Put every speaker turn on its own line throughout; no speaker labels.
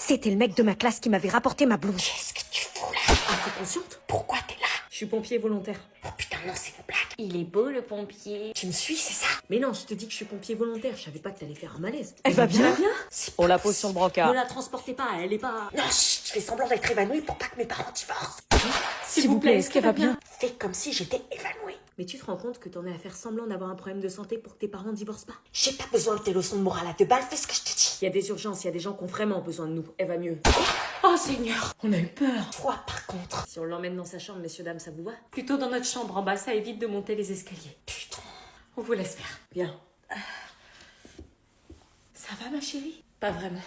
C'était le mec de ma classe qui m'avait rapporté ma blouse.
Qu'est-ce que tu fous là?
Ah, t'es consciente?
Pourquoi t'es là?
Je suis pompier volontaire.
Oh putain, non, c'est une blague.
Il est beau le pompier.
Tu me suis, c'est ça?
Mais non, je te dis que je suis pompier volontaire. Je savais pas que t'allais faire un malaise.
Elle va bien?
On la pose sur le
Ah.
brancard. Ne la transportez pas, elle est pas...
Non, chut, je fais semblant d'être évanouie pour pas que mes parents divorcent.
S'il vous plaît, est-ce qu'elle va bien?
Fais comme si j'étais évanouie.
Mais tu te rends compte que t'en es à faire semblant d'avoir un problème de santé pour que tes parents divorcent pas?
J'ai pas besoin de tes leçons de morale à 2 balles, fais ce que je te dis.
Il y a des urgences, il y a des gens qui ont vraiment besoin de nous. Elle va mieux.
Oh Seigneur, on a eu peur.
Toi, par contre.
Si on l'emmène dans sa chambre, messieurs, dames, ça vous va?
Plutôt dans notre chambre en bas, ça évite de monter les escaliers.
Putain.
On vous laisse faire.
Bien.
Ça va ma chérie? Pas vraiment.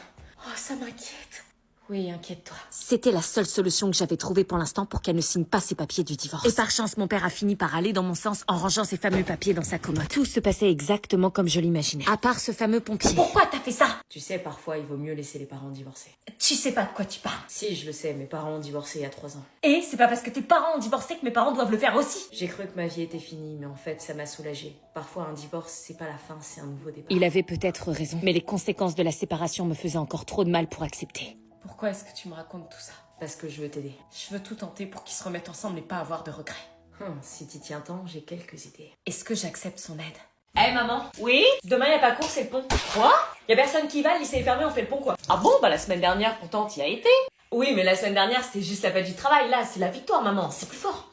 Oh, ça m'inquiète. Oui, inquiète-toi.
C'était la seule solution que j'avais trouvée pour l'instant pour qu'elle ne signe pas ses papiers du divorce. Et par chance, mon père a fini par aller dans mon sens en rangeant ses fameux papiers dans sa commode. Tout se passait exactement comme je l'imaginais. À part ce fameux pompier.
Pourquoi t'as fait ça?
Tu sais, parfois, il vaut mieux laisser les parents divorcer.
Tu sais pas de quoi tu parles.
Si, je le sais, mes parents ont divorcé il y a 3 ans.
Et c'est pas parce que tes parents ont divorcé que mes parents doivent le faire aussi.
J'ai cru que ma vie était finie, mais en fait, ça m'a soulagée. Parfois, un divorce, c'est pas la fin, c'est un nouveau départ. Il avait peut-être raison, mais les conséquences de la séparation me faisaient encore trop de mal pour accepter.
Pourquoi est-ce que tu me racontes tout ça?
Parce que je veux t'aider.
Je veux tout tenter pour qu'ils se remettent ensemble et pas avoir de regrets.
Si t'y tiens tant, j'ai quelques idées.
Est-ce que j'accepte son aide? Eh maman? Oui? Demain y a pas cours, c'est le pont. Quoi? Y a personne qui va, le lycée est fermé, on fait le pont quoi. Ah bon? Bah la semaine dernière pourtant t'y as été. Oui, mais la semaine dernière c'était juste la fête du travail, là c'est la victoire maman, c'est plus fort.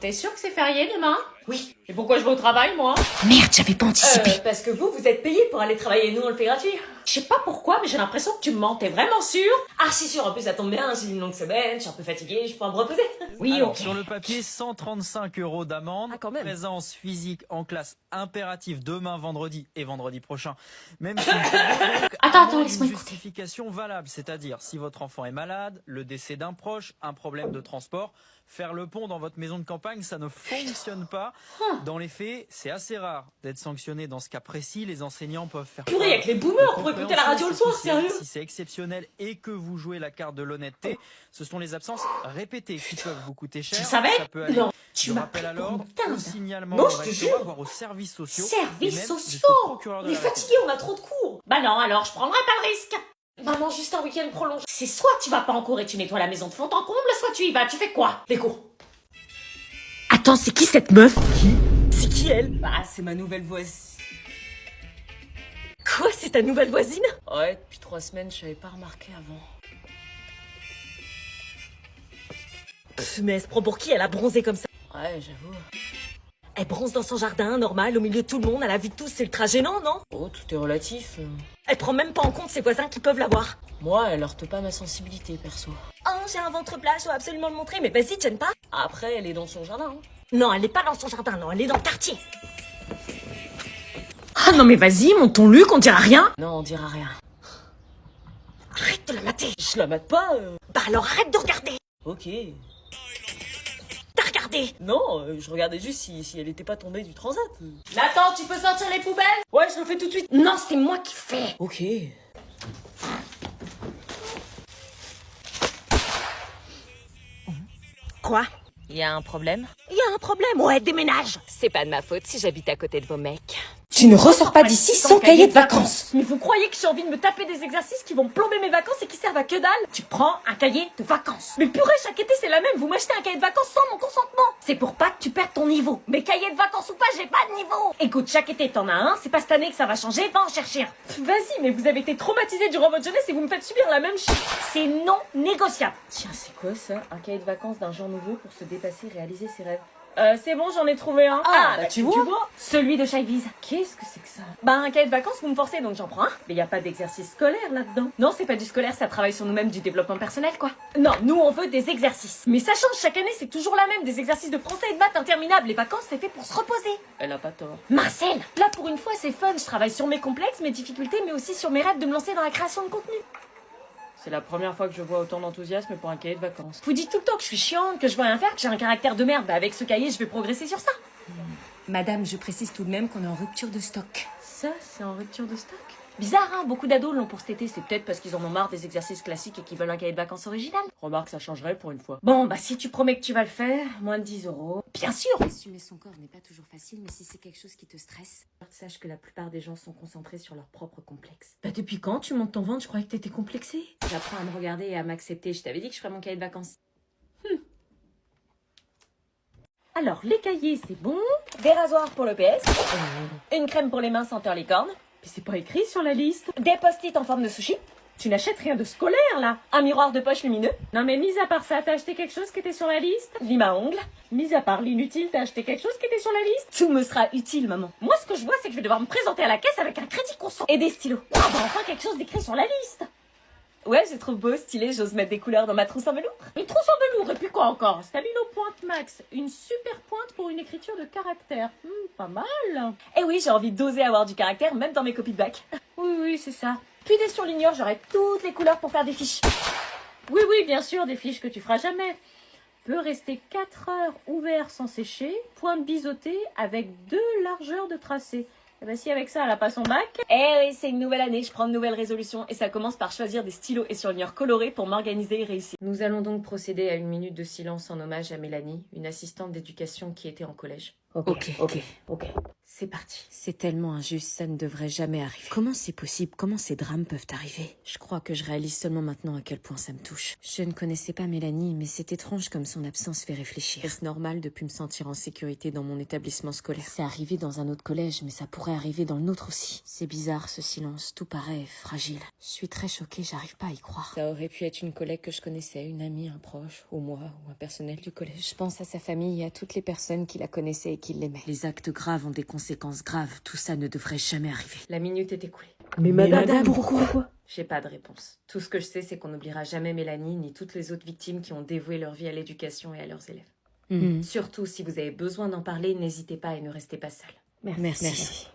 T'es sûre que c'est férié demain?
Oui.
Et pourquoi je vais au travail moi?
Merde, j'avais pas anticipé.
Parce que vous êtes payé pour aller travailler, nous on le fait gratuit. Je sais pas pourquoi, mais j'ai l'impression que tu me mens, t'es vraiment sûre? Ah si sûr, en plus ça tombe bien, j'ai une longue semaine, je suis un peu fatiguée, je pourrais me reposer. Oui,
Alors,
ok.
sur le papier, 135 € d'amende.
Ah, quand même.
Présence physique en classe impérative demain, vendredi et vendredi prochain. Même si
Attends, laisse-moi
une
écouter.
justification valable, c'est-à-dire si votre enfant est malade, le décès d'un proche, un problème de transport, faire le pont dans votre maison de campagne, ça ne fonctionne pas. Dans les faits, c'est assez rare d'être sanctionné dans ce cas précis. Les enseignants peuvent faire
Purée,
preuve
avec les boomers
de
pour écouter la radio le soir,
compréhension.
sérieux?
Si c'est exceptionnel et que vous jouez la carte de l'honnêteté, ce sont les absences répétées qui peuvent vous coûter cher.
Tu savais?
Ça peut aller
Non, tu
du
m'as
rappel
pris
à
pour
l'ordre,
une
au
dinde.
signalement
Non,
au
je te
rectorat,
jure.
voire aux services sociaux. et
Services
même
sociaux!
jusqu'au procureur de
On est
la République.
fatigué, on a trop de cours. Bah non, alors je prendrai pas le risque. Maman, juste un week-end prolongé. C'est soit tu vas pas en cours et tu nettoies la maison de fond en comble, soit tu y vas, tu fais quoi? Les cours.
Attends, c'est qui cette meuf?
C'est qui elle? Bah, c'est ma nouvelle voisine.
Quoi, c'est ta nouvelle voisine?
Ouais, depuis 3 semaines, je savais pas remarqué avant.
Mais elle se prend pour qui? Elle a bronzé comme ça.
Ouais, j'avoue.
Elle bronze dans son jardin, normal, au milieu de tout le monde, à la vue de tous, c'est ultra gênant, non?
Oh, tout est relatif.
Elle prend même pas en compte ses voisins qui peuvent la voir.
Moi, elle heurte pas ma sensibilité, perso.
Oh, j'ai un ventre plat, je dois absolument le montrer, mais vas-y, t'aimes pas?
Après, elle est dans son jardin. Hein.
Non, elle est pas dans son jardin, non, elle est dans le quartier.
Ah non, mais vas-y, monte ton Luc, on dira rien. Non, on dira rien.
Arrête de la mater.
Je la mate pas.
Bah alors arrête de regarder.
Ok.
T'as regardé.
Non, je regardais juste si elle était pas tombée du transat. Nathan, tu peux sortir les poubelles? Ouais, je le fais tout de suite.
Non, c'est moi qui fais.
Ok.
Quoi?
Y a un problème?
Il y a un problème, ouais, déménage.
C'est pas de ma faute si j'habite à côté de vos mecs.
Tu ne ressors pas d'ici sans cahier de vacances.
Mais vous croyez que j'ai envie de me taper des exercices qui vont plomber mes vacances et qui servent à que dalle? Tu prends un cahier de vacances. Mais purée, chaque été c'est la même, vous m'achetez un cahier de vacances sans mon consentement. C'est pour pas que tu perdes ton niveau. Mais cahier de vacances ou pas, j'ai pas de niveau. Écoute, chaque été t'en as un, c'est pas cette année que ça va changer, va en chercher un. Vas-y, mais vous avez été traumatisés durant votre jeunesse et vous me faites subir la même chose. C'est non négociable.
Tiens, c'est quoi ça? Un cahier de vacances d'un genre nouveau pour se dépasser et réaliser ses rêves.
C'est bon, j'en ai trouvé un.
bah, tu vois.
Celui de Shyviz.
Qu'est-ce que c'est que ça?
Bah un cahier de vacances, vous me forcez donc j'en prends un. Mais y a pas d'exercice scolaire là-dedans. Non, c'est pas du scolaire, ça travaille sur nous-mêmes, du développement personnel quoi. Non, nous on veut des exercices. Mais ça change chaque année, c'est toujours la même, des exercices de français et de maths interminables. Les vacances c'est fait pour se reposer.
Elle a pas tort.
Marcel, là pour une fois c'est fun, je travaille sur mes complexes, mes difficultés, mais aussi sur mes rêves de me lancer dans la création de contenu.
C'est la première fois que je vois autant d'enthousiasme pour un cahier de vacances.
Vous dites tout le temps que je suis chiante, que je veux rien faire, que j'ai un caractère de merde. Bah avec ce cahier, je vais progresser sur ça.
Madame, je précise tout de même qu'on est en rupture de stock. Ça, c'est en rupture de stock?
Bizarre, hein, beaucoup d'ados l'ont pour cet été, c'est peut-être parce qu'ils en ont marre des exercices classiques et qu'ils veulent un cahier de vacances original. Remarque, ça changerait pour une fois. Bon, bah si tu promets que tu vas le faire, moins de 10 €. Bien sûr.
Assumer son corps n'est pas toujours facile, mais si c'est quelque chose qui te stresse...
Sache que la plupart des gens sont concentrés sur leur propre complexe. Bah depuis quand tu montes ton ventre? Je croyais que t'étais complexée. J'apprends à me regarder et à m'accepter. Je t'avais dit que je ferais mon cahier de vacances. Alors, les cahiers, c'est bon. Des rasoirs pour le PS. Une crème pour les mains senteur licorne. Puis c'est pas écrit sur la liste. Des post-it en forme de sushi. Tu n'achètes rien de scolaire, là. Un miroir de poche lumineux. Non, mais mis à part ça, t'as acheté quelque chose qui était sur la liste? Lime à ongles. Mis à part l'inutile, t'as acheté quelque chose qui était sur la liste? Tout me sera utile, maman. Moi, ce que je vois, c'est que je vais devoir me présenter à la caisse avec un crédit conso. Et des stylos. Ah, bah enfin quelque chose d'écrit sur la liste. Ouais, je trouve beau, stylé, j'ose mettre des couleurs dans ma trousse en velours. Une trousse en velours, et puis quoi encore? Stabilo Pointe Max, une super pointe pour une écriture de caractère. Pas mal. Eh oui, j'ai envie d'oser avoir du caractère, même dans mes copies de bac. Oui, c'est ça. Puis des surligneurs, j'aurai toutes les couleurs pour faire des fiches. Oui, bien sûr, des fiches que tu feras jamais. Peut rester 4 heures ouvert sans sécher, pointe biseautée avec 2 largeurs de tracé. Et bah si avec ça elle a pas son bac. Eh oui, c'est une nouvelle année, je prends de nouvelles résolutions et ça commence par choisir des stylos et surligneurs colorés pour m'organiser et réussir. Nous allons donc procéder à une minute de silence en hommage à Mélanie, une assistante d'éducation qui était en collège.
Ok.
C'est parti.
C'est tellement injuste, ça ne devrait jamais arriver. Comment c'est possible? Comment ces drames peuvent arriver? Je crois que je réalise seulement maintenant à quel point ça me touche. Je ne connaissais pas Mélanie, mais c'est étrange comme son absence fait réfléchir. Est-ce normal de plus me sentir en sécurité dans mon établissement scolaire? C'est arrivé dans un autre collège, mais ça pourrait arriver dans le nôtre aussi. C'est bizarre ce silence, tout paraît fragile. Je suis très choquée, j'arrive pas à y croire. Ça aurait pu être une collègue que je connaissais, une amie, un proche, ou moi, ou un personnel du collège. Je pense à sa famille et à toutes les personnes qui la connaissaient et qui l'aimaient. Les actes graves ont des conséquences graves, tout ça ne devrait jamais arriver.
La minute est écoulée.
Mais madame, pourquoi?
J'ai pas de réponse. Tout ce que je sais, c'est qu'on n'oubliera jamais Mélanie ni toutes les autres victimes qui ont dévoué leur vie à l'éducation et à leurs élèves. Surtout, si vous avez besoin d'en parler, n'hésitez pas et ne restez pas seul.
Merci.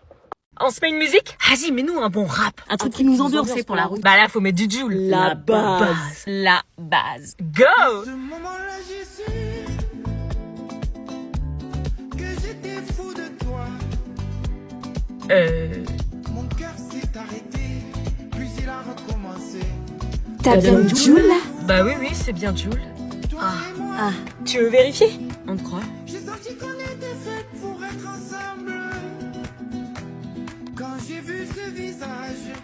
On se met une musique?
Vas-y, mets-nous un bon rap. Un truc qui nous endort, c'est pour la route.
Bah là, faut mettre du Joule.
La base.
La base. Go!
Ce moment-là, j'ai su que j'étais fou de toi. Mon cœur s'est arrêté, puis il a recommencé.
T'as bien Joule là?
Bah oui, c'est bien Joule.
Toi et moi,
Tu veux vérifier? On te croit.
j'ai senti qu'on était faits pour être ensemble. Quand j'ai vu ce visage,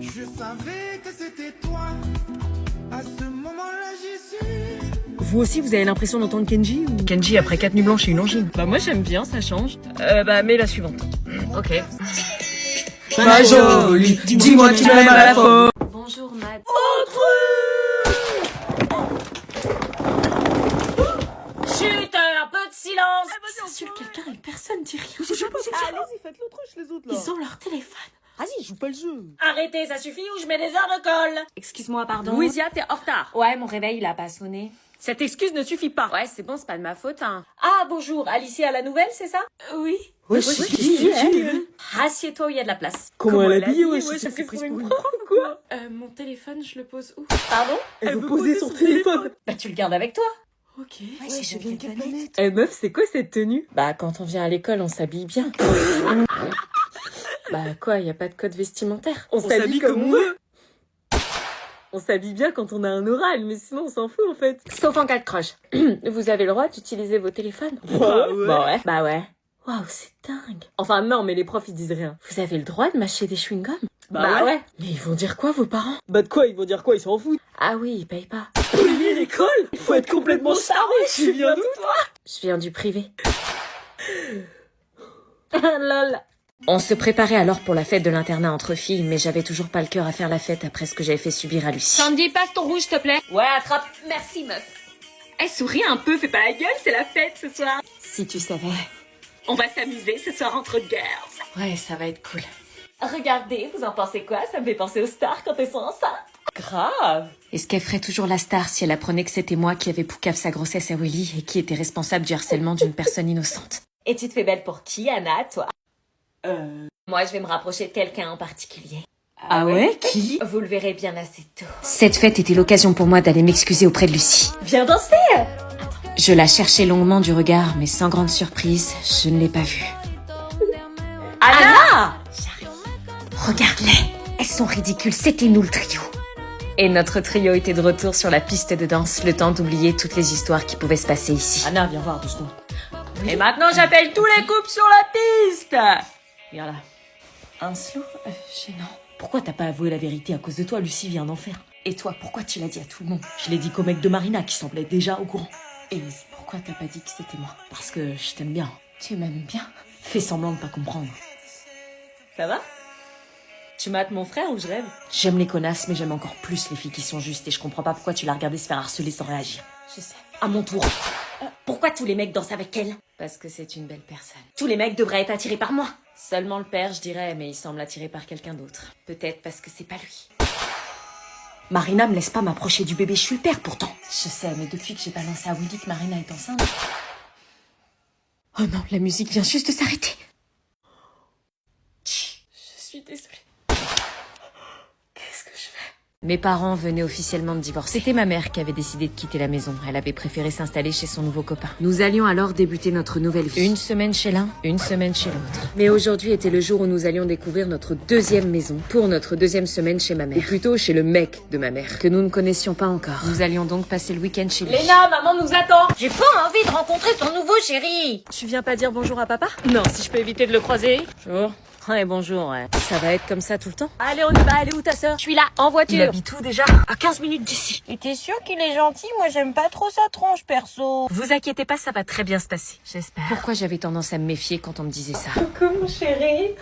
je savais que c'était toi. À ce moment-là, j'ai su.
Vous aussi, vous avez l'impression d'entendre Kenji ou...
Kenji après 4 nuits blanches et une angine. Bah moi j'aime bien, ça change. Bah mets la suivante. Ok.
Pas
jolie, dis-moi que tu m'aimes à la fois.
Bonjour, Mad.
Chut, un peu de silence.
Insulte quelqu'un et personne dit rien.
Allez-y, faites l'autruche les autres là.
Ils ont leur téléphone.
Vas-y, joue pas le jeu.
Arrêtez, ça suffit ou je mets des heures de colle.
Excuse-moi, pardon.
Louisia, t'es en retard.
Ouais, mon réveil, il a pas sonné.
Cette excuse ne suffit pas.
Ouais, c'est bon, c'est pas de ma faute, hein.
Ah bonjour, Alicia à la nouvelle, c'est ça?
Oui.
Ouais,
Assieds-toi où il y a de la place.
Comment elle habille, ouais,
je
c'est
sais
pris
pour
pour
une
une
prof ou quoi?
Mon téléphone, je le pose où?
Pardon?
Elle veut poser son téléphone.
Bah tu le gardes avec toi.
Ok.
Ouais, je viens de quelle planète?
Eh meuf, c'est quoi cette tenue?
Bah, quand on vient à l'école, on s'habille bien. Bah quoi, y a pas de code vestimentaire.
On s'habille comme on veut.
On s'habille bien quand on a un oral, mais sinon on s'en fout en fait. Sauf en cas de crush. Vous avez le droit d'utiliser vos téléphones? Bah ouais. Waouh, c'est dingue. Enfin non, mais les profs ils disent rien. Vous avez le droit de mâcher des chewing-gums?
Bah ouais.
Mais ils vont dire quoi vos parents?
Bah de quoi, ils vont dire quoi, ils s'en foutent.
Ah oui, ils payent pas.
Payer l'école? Faut être complètement staré, tu viens d'où toi?
Je viens du privé. Lol. On se préparait alors pour la fête de l'internat entre filles, mais j'avais toujours pas le cœur à faire la fête après ce que j'avais fait subir à Lucie.
Sandy, passe ton rouge, s'il te plaît. Ouais, attrape. Merci, meuf. Eh, souris un peu, fais pas la gueule, c'est la fête ce soir.
Si tu savais.
On va s'amuser ce soir entre girls.
Ouais, ça va être cool.
Regardez, vous en pensez quoi? Ça me fait penser aux stars quand elles sont enceintes. Grave.
Est-ce qu'elle ferait toujours la star si elle apprenait que c'était moi qui avais poucave sa grossesse à Willy et qui était responsable du harcèlement d'une personne innocente?
Et tu te fais belle pour qui, Anna, toi? Moi, je vais me rapprocher de quelqu'un en particulier.
Ah ouais? Qui?
Vous le verrez bien assez tôt.
Cette fête était l'occasion pour moi d'aller m'excuser auprès de Lucie.
Viens danser!
Je la cherchais longuement du regard, mais sans grande surprise, je ne l'ai pas vue.
Anna!
Regarde-les. Elles sont ridicules, c'était nous le trio. Et notre trio était de retour sur la piste de danse, le temps d'oublier toutes les histoires qui pouvaient se passer ici.
Anna, viens voir 2 secondes.
Et maintenant, j'appelle tous les couples sur la piste.
Viens là. Un slow gênant. Pourquoi t'as pas avoué la vérité? À cause de toi, Lucie vient d'en faire. Et toi, pourquoi tu l'as dit à tout le monde? Je l'ai dit qu'au mec de Marina qui semblait déjà au courant. Et pourquoi t'as pas dit que c'était moi? Parce que je t'aime bien. Tu m'aimes bien? Fais semblant de pas comprendre. Ça va? Tu mates mon frère ou je rêve? J'aime les connasses, mais j'aime encore plus les filles qui sont justes et je comprends pas pourquoi tu l'as regardé se faire harceler sans réagir. Je sais. À mon tour. Pourquoi tous les mecs dansent avec elle?
Parce que c'est une belle personne.
Tous les mecs devraient être attirés par moi.
Seulement le père, je dirais, mais il semble attiré par quelqu'un d'autre. Peut-être parce que c'est pas lui.
Marina me laisse pas m'approcher du bébé, je suis le père pourtant.
Je sais, mais depuis que j'ai balancé à Willy que Marina est enceinte... Oh non, la musique vient juste de s'arrêter.
Je suis désolée. Qu'est-ce que je fais?
Mes parents venaient officiellement de divorcer. C'était ma mère qui avait décidé de quitter la maison. Elle avait préféré s'installer chez son nouveau copain. Nous allions alors débuter notre nouvelle vie. Une semaine chez l'un, une semaine chez l'autre. Mais aujourd'hui était le jour où nous allions découvrir notre deuxième maison pour notre deuxième semaine chez ma mère. Ou plutôt chez le mec de ma mère, que nous ne connaissions pas encore. Nous allions donc passer le week-end chez lui.
Léna, maman nous attend.
J'ai pas envie de rencontrer ton nouveau chéri.
Tu viens pas dire bonjour à papa?
Non, si je peux éviter de le croiser.
Bonjour. Ouais, bonjour, ouais.
Ça va être comme ça tout le temps?
Allez, on y va, elle est où ta sœur?
Je suis là, en voiture.
Il habite où déjà? À 15 minutes d'ici.
Et t'es sûr qu'il est gentil? Moi j'aime pas trop sa tronche perso.
Vous inquiétez pas, ça va très bien se passer. J'espère.
Pourquoi j'avais tendance à me méfier quand on me disait ça?
Coucou, mon chéri.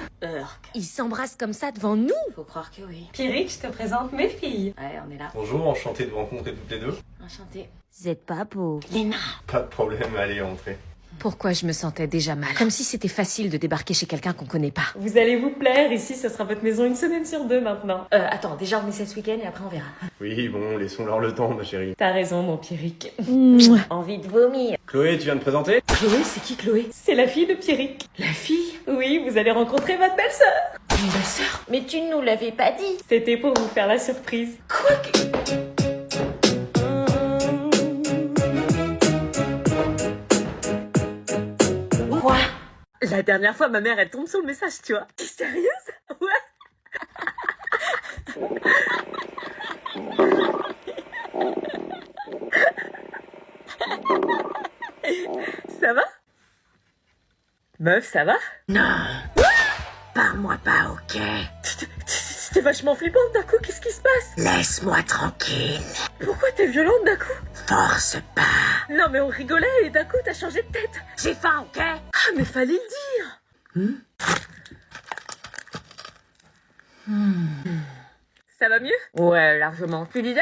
Ils s'embrassent comme ça devant nous?
Faut croire que oui.
Pierrick, je te présente mes filles.
Ouais, on est là.
Bonjour, enchanté de vous rencontrer toutes les deux.
Enchanté.
Vous êtes pas beau.
Léna.
Pas de problème, allez, entrez.
Pourquoi je me sentais déjà mal? Comme si c'était facile de débarquer chez quelqu'un qu'on connaît pas.
Vous allez vous plaire, ici ce sera votre maison 1 semaine sur 2 maintenant.
Attends, déjà on essaie ce week-end et après on verra.
Oui, bon, laissons-leur le temps, ma chérie.
T'as raison, mon Pierrick.
Envie de vomir.
Chloé, tu viens de présenter?
Chloé, c'est qui Chloé?
C'est la fille de Pierrick.
La fille?
Oui, vous allez rencontrer votre belle-sœur.
Une belle-sœur?
Mais tu ne nous l'avais pas dit.
C'était pour vous faire la surprise.
Quoi que... Quoi? La dernière fois, ma mère, elle tombe sur le message, tu vois. T'es sérieuse? Ouais. Ça va? Meuf, ça va?
Non. Parle-moi pas, ok?
C'était vachement flippant d'un coup, qu'est-ce qui se passe?
Laisse-moi tranquille.
Pourquoi t'es violente d'un coup?
Force pas.
Non mais on rigolait et d'un coup t'as changé de tête.
J'ai faim, ok?
Ah mais fallait le dire. Ça va mieux? Ouais, largement. Tu disais?